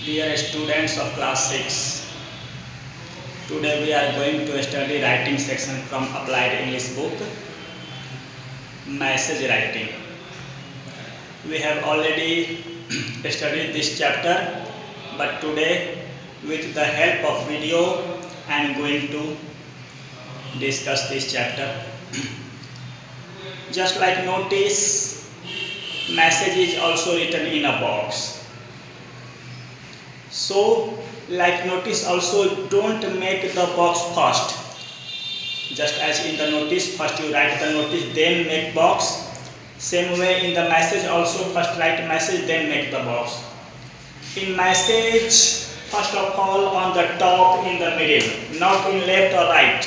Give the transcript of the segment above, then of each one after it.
Dear students of class 6, today we are going to study writing section from Applied English book, Message Writing. We have already studied this chapter, but today with the help of video I am going to discuss this chapter. Just like notice, message is also written in a box. So, like notice also, don't make the box first. Just as in the notice, first you write the notice, then make box. Same way in the message also, first write message, then make the box. In message, first of all on the top in the middle, not in left or right.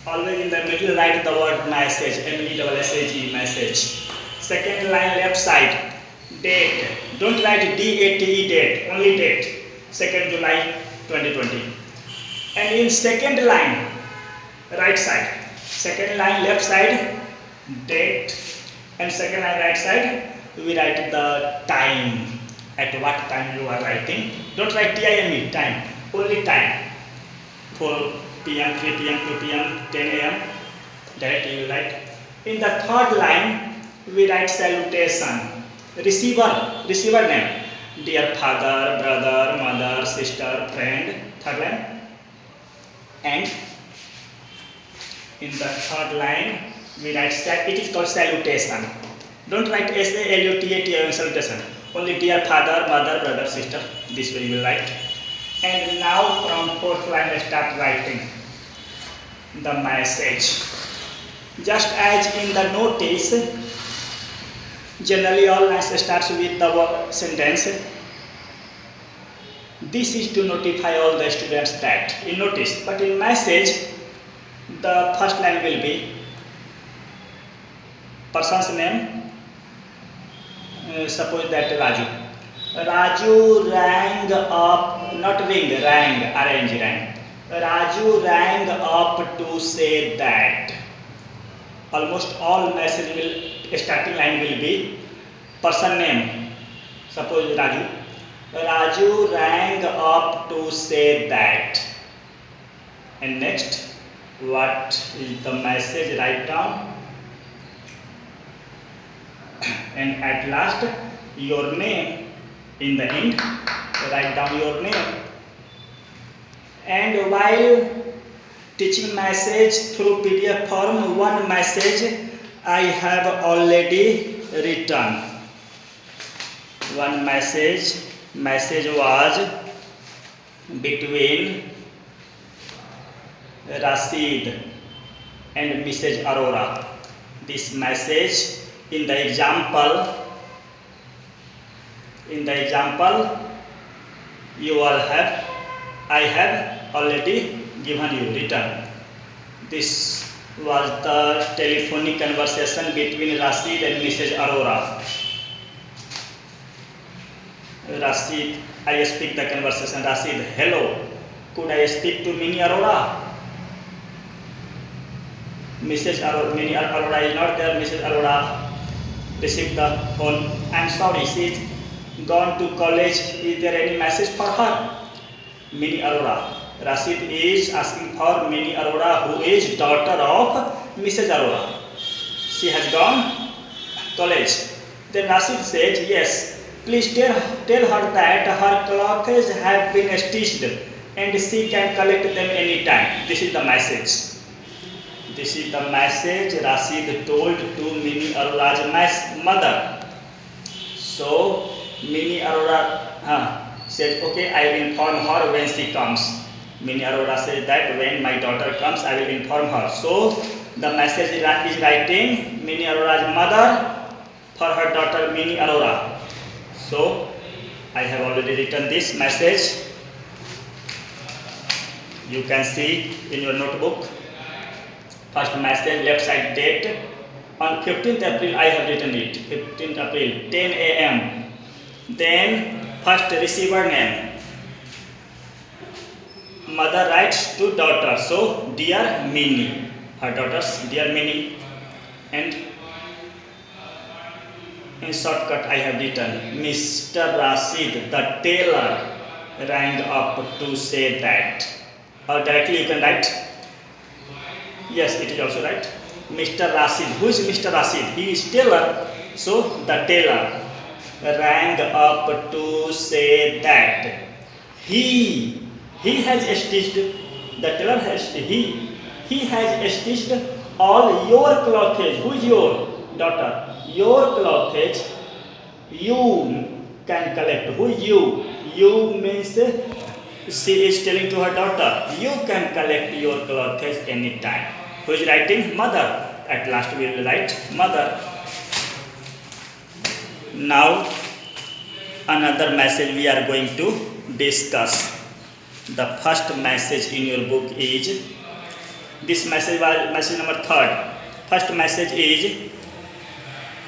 Always in the middle write the word message, M-E-S-S-A-G, message. Second line left side, date. Don't write D-A-T-E, date, only date. 2nd July 2020. And in second line, right side, second line left side, date, and second line right side, we write the time, at what time you are writing. Don't write time, time, only time. 4 p.m., 3 p.m., 2 p.m., 10 a.m. Directly you write. In the third line, we write salutation, receiver name. Dear father, brother, mother, sister, friend, third line. And in the third line, we write, it is called salutation. Don't write S-A-L-U-T-A-T-I-O-N, salutation. Only dear father, mother, brother, sister. This way you will write. And now from fourth line, I start writing the message. Just as in the notice, generally all lines starts with the sentence, this is to notify all the students that, in notice. But in message, the first line will be person's name, suppose that Raju. Raju rang up, not ring, rang, R-A-N-G, rang. Raju rang up to say that. Almost all message will, starting line will be person name, suppose Raju. Raju rang up to say that. And next, what is the message? Write down. And at last, your name in the end. Write down your name. And while teaching message through PDF form, one message I have already written. One message was between Rashid and Mrs. Arora. This message in the example you all have, I have already given you, written. This was the telephonic conversation between Rashid and Mrs. Arora. Rashid, I speak the conversation. Rashid, hello, could I speak to Mini Arora? Mrs. Arora, Mini Arora is not there. Mrs. Arora received the phone. I'm sorry, she's gone to college. Is there any message for her? Mini Arora. Rashid is asking for Mini Arora, who is daughter of Mrs. Arora. She has gone college. Then Rashid said, yes, please tell her that her clothes have been stitched and she can collect them anytime. This is the message. This is the message Rashid told to Mini Arora's mother. So Mini Arora says, okay, I will inform her when she comes. Mini Arora says that when my daughter comes, I will inform her. So the message is writing Mini Arora's mother for her daughter Mini Arora. So I have already written this message. You can see in your notebook. First message, left side date. On 15th April I have written it. 15th April, 10 a.m. Then first receiver name. Mother writes to daughter. So dear Mini. Her daughter's dear Mini. And in shortcut I have written Mr. Rashid, the tailor, rang up to say that. Or directly you can write. Yes, it is also right. Mr. Rashid. Who is Mr. Rashid? He is tailor. So the tailor rang up to say that he has stitched. The tailor has he has stitched all your clothes. Who is your daughter? Your clothes you can collect. Who is you? You means she is telling to her daughter, you can collect your clothes anytime. Who is writing? Mother. At last we will write mother. Now another message we are going to discuss. The first message in your book is, this message was message number 3rd. First message is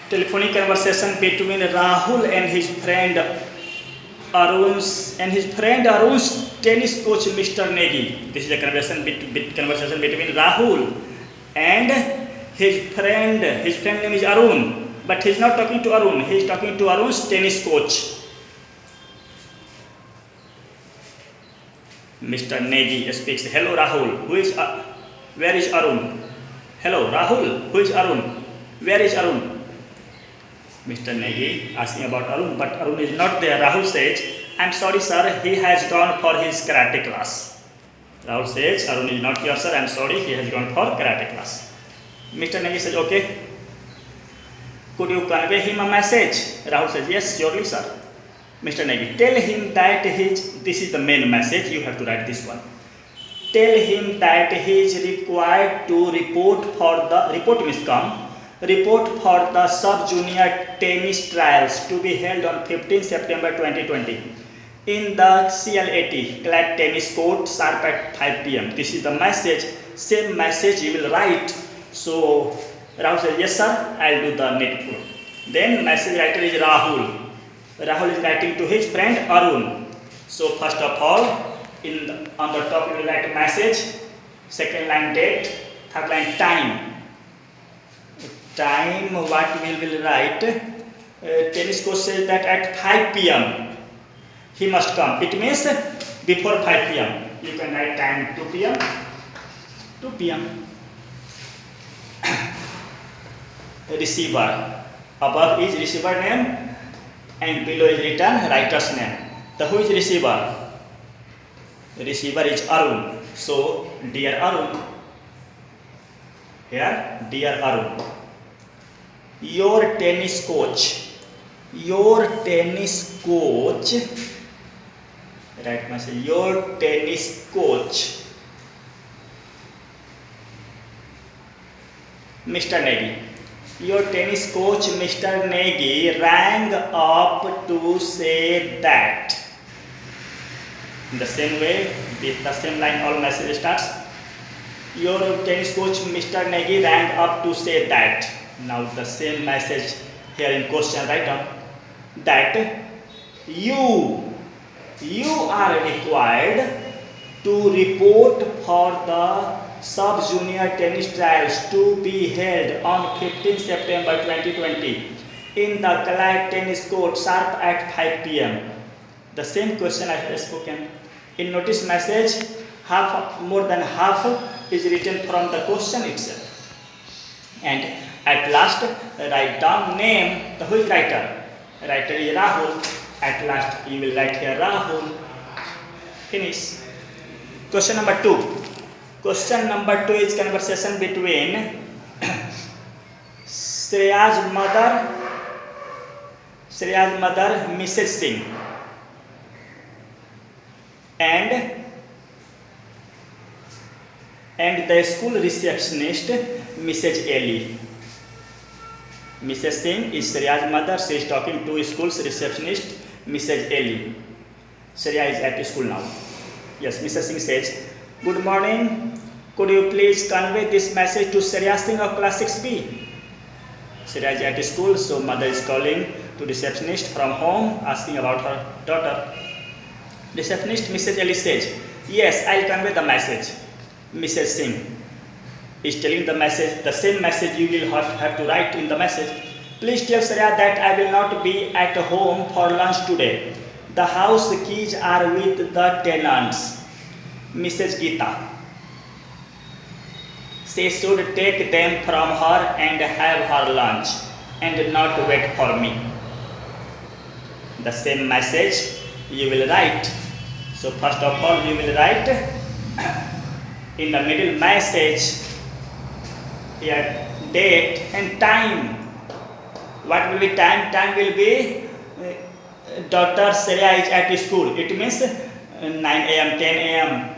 telephonic conversation between Rahul and his friend Arun's tennis coach Mr. Negi. This is a conversation between Rahul and his friend. His friend name is Arun, but he is not talking to Arun. He is talking to Arun's tennis coach. Mr. Negi speaks. Hello Rahul. Where is Arun? Hello Rahul. Who is Arun? Where is Arun? Mr. Negi asking about Arun, but Arun is not there. Rahul says, I'm sorry sir, he has gone for his karate class. Rahul says, Arun is not here sir, I'm sorry, he has gone for karate class. Mr. Negi says, okay. Could you convey him a message? Rahul says, yes, surely sir. Mr. Negi, tell him that this is the main message, you have to write this one. Tell him that he is required to report for the sub-junior tennis trials to be held on 15 September 2020 in the CL80 clad tennis court sharp at 5 p.m. This is the message. Same message you will write. So Rahul says, yes sir, I'll do the needful. Then message writer is Rahul. Rahul is writing to his friend Arun. So first of all, on the top you will write a message. Second line date. Third line time. Time, what we will write? Tennis coach says that at 5 p.m. he must come. It means before 5 p.m. You can write time 2 p.m. 2 p.m. Receiver. Above is receiver name and below is written writer's name. Who is receiver? Receiver is Arun. So, dear Arun. Here, dear Arun. Your tennis coach, right message, your tennis coach, Mr. Negi, your tennis coach Mr. Negi rang up to say that. In the same way, with the same line all message starts. Your tennis coach Mr. Negi rang up to say that. Now the same message here in question write down that you are required to report for the sub-junior tennis trials to be held on 15 September 2020 in the clad tennis court sharp at 5 p.m. The same question I have spoken. In notice message, more than half is written from the question itself. And at last, write down name. Who is writer? Writer is Rahul. At last, you will write here Rahul. Finish. Question number 2. Question number 2 is conversation between Shreya's mother, Mrs. Singh, and the school receptionist, Mrs. Ellie. Mrs. Singh is Shreya's mother. She is talking to school's receptionist, Mrs. Ellie. Shreya is at school now. Yes, Mrs. Singh says, good morning. Could you please convey this message to Shreya Singh of class 6B? Shreya is at school, so mother is calling to receptionist from home, asking about her daughter. Receptionist Mrs. Ellie says, yes, I'll convey the message. Mrs. Singh is telling the message, the same message you will have to write in the message. Please tell Shreya that I will not be at home for lunch today. The house keys are with the tenants. Mrs. Geeta. She should take them from her and have her lunch and not wait for me. The same message you will write. So first of all you will write in the middle message here date and time. What will be time? Time will be daughter Sarah is at school. It means 9 a.m., 10 a.m.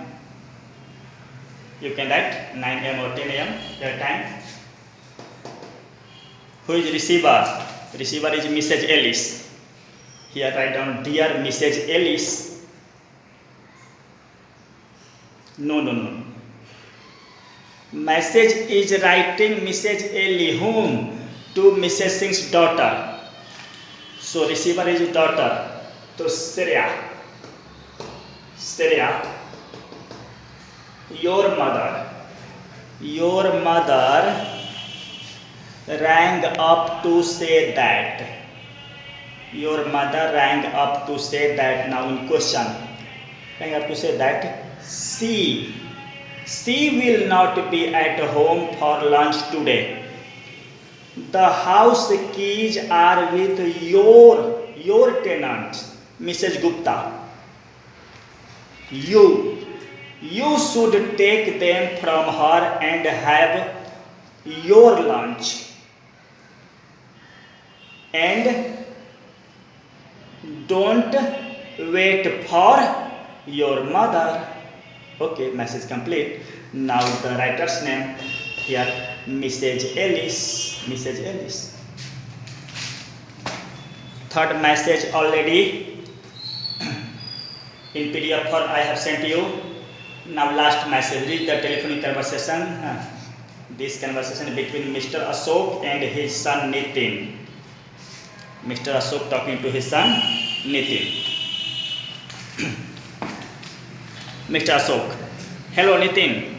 You can write 9 a.m. or 10 a.m. your time. Who is receiver? Receiver is Mrs. Ellis. Here write down dear Mrs. Ellis. No. Message is writing Mrs. Ellie whom? To Mrs. Singh's daughter. So receiver is daughter. So Sarah, your mother rang up to say that. Your mother rang up to say that. Now in question, rang up to say that she will not be at home for lunch today. The house keys are with your tenant, Mrs. Gupta. You should take them from her and have your lunch and don't wait for your mother. Okay, message complete. Now the writer's name here, Mrs. Ellis. Third message already in PDF for I have sent you. Now last message, read the telephonic conversation. This conversation between Mr. Ashok and his son Nitin. Mr. Ashok talking to his son Nitin. Mr. Ashok, hello Nitin,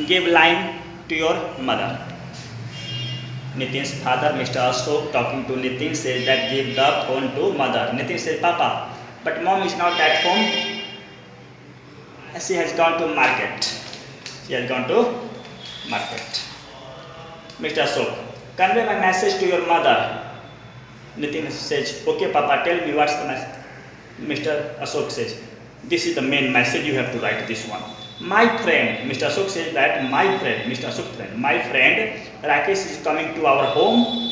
give line to your mother. Nitin's father, Mr. Ashok, talking to Nitin, says that give the phone to mother. Nitin says, Papa, but mom is not at home. She has gone to market. Mr. Ashok, convey my message to your mother. Nitin says, okay Papa, tell me what's the message. Mr. Ashok says, this is the main message, you have to write this one. My friend, Mr. Ashok says that my friend Rakesh is coming to our home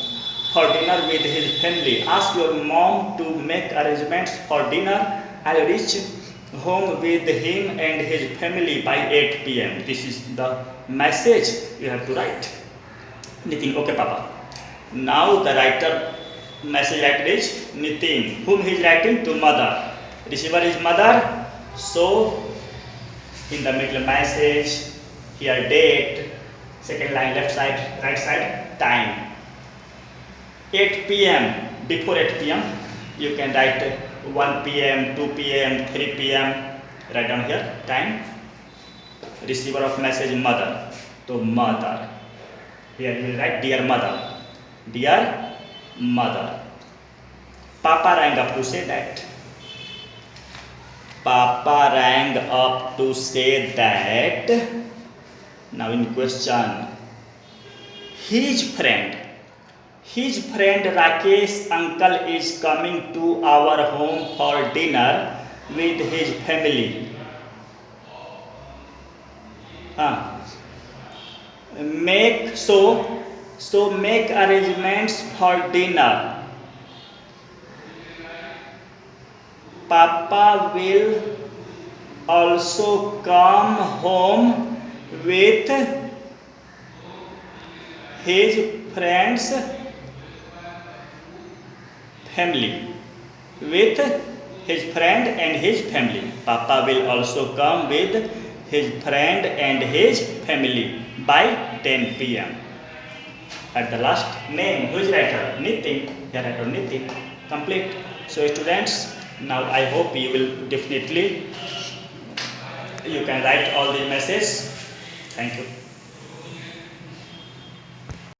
for dinner with his family. Ask your mom to make arrangements for dinner. I'll reach home with him and his family by 8 p.m. This is the message you have to write. Nitin, okay Papa. Now the writer message writer is Nitin, whom he is writing to mother. Receiver is mother. So in the middle message here date, second line left side, right side, time. 8 p.m. Before 8 p.m. you can write 1 p.m., 2 p.m., 3 p.m. Write down here time. Receiver of message mother. So mother. Here you will write dear mother. Papa rang up to say that. Now in question, his friend Rakesh uncle is coming to our home for dinner with his family. Make arrangements for dinner. Papa will also come home with his friend's family. Papa will also come with his friend and his family by 10 p.m. At the last name, who is writer? Nitin. Here writer Nitin. Complete. So students, now I hope you will definitely you can write all the messages. Thank you.